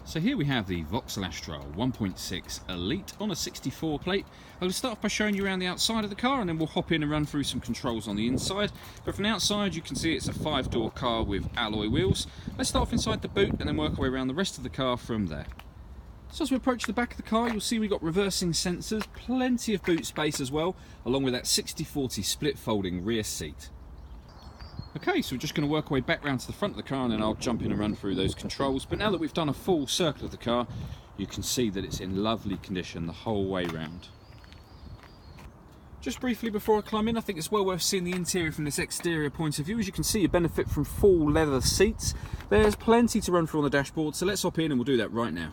So here we have the Vauxhall Astra 1.6 Elite on a 64 plate. I'll start off by showing you around the outside of the car and then we'll hop in and run through some controls on the inside. But from the outside you can see it's a 5-door car with alloy wheels. Let's start off inside the boot and then work our way around the rest of the car from there. So as we approach the back of the car, you'll see we've got reversing sensors, plenty of boot space as well, along with that 60/40 split folding rear seat. Okay, so we're just going to work our way back round to the front of the car and then I'll jump in and run through those controls. But now that we've done a full circle of the car, you can see that it's in lovely condition the whole way round. Just briefly before I climb in, I think it's well worth seeing the interior from this exterior point of view. As you can see, you benefit from full leather seats. There's plenty to run through on the dashboard, so let's hop in and we'll do that right now.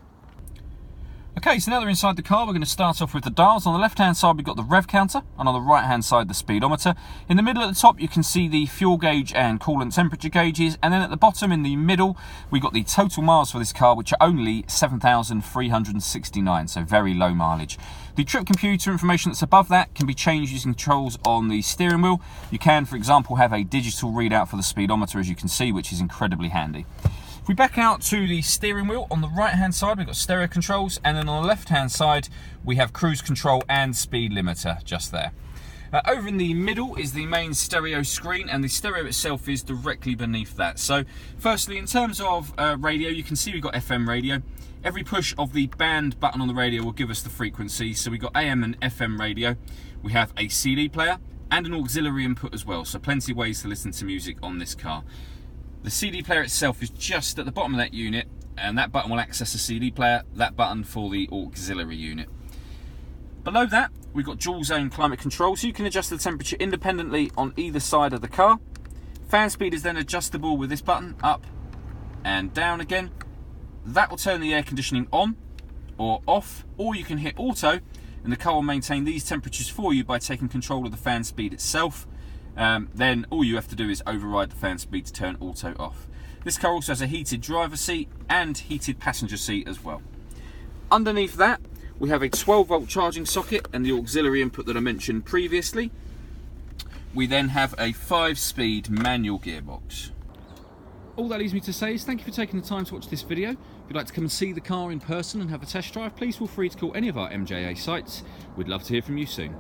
Okay, so now they're inside the car, we're going to start off with the dials. On the left hand side we've got the rev counter and on the right hand side the speedometer. In the middle at the top you can see the fuel gauge and coolant temperature gauges, and then at the bottom in the middle we've got the total miles for this car, which are only 7,369, so very low mileage. The trip computer information that's above that can be changed using controls on the steering wheel. You can, for example, have a digital readout for the speedometer, as you can see, which is incredibly handy. If we back out to the steering wheel, on the right hand side we've got stereo controls, and then on the left hand side we have cruise control and speed limiter just there. Over in the middle is the main stereo screen, and the stereo itself is directly beneath that. So firstly, in terms of radio, you can see we've got FM radio. Every push of the band button on the radio will give us the frequency. So we've got AM and FM radio. We have a CD player and an auxiliary input as well, so plenty of ways to listen to music on this car. The CD player itself is just at the bottom of that unit, and that button will access the CD player, that button for the auxiliary unit. Below that, we've got dual zone climate control, so you can adjust the temperature independently on either side of the car. Fan speed is then adjustable with this button, up and down again. That will turn the air conditioning on or off, or you can hit auto, and the car will maintain these temperatures for you by taking control of the fan speed itself. Then all you have to do is override the fan speed to turn auto off. This car also has a heated driver's seat and heated passenger seat as well. Underneath that we have a 12-volt charging socket and the auxiliary input that I mentioned previously. We then have a 5-speed manual gearbox. All that leaves me to say is thank you for taking the time to watch this video. If you'd like to come and see the car in person and have a test drive, please feel free to call any of our MJA sites. We'd love to hear from you soon.